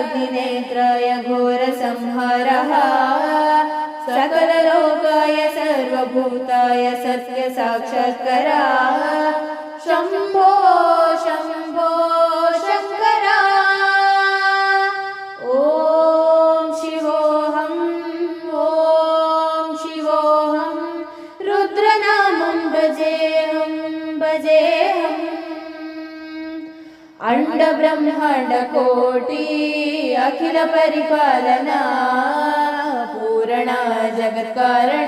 बुद्धिनेत्राय घोरसंहारः सकललोकाय सर्वभूताय सत्यसाक्षात्करा शम्भो शम्भो शङ्करा। ॐ शिवोऽहं ॐ शिवोऽहं रुद्रनामं भजेऽहं भजेऽहम्। अंड ब्रह्मांड कोटि अखिल परिपालना पूर्ण जगत्कारण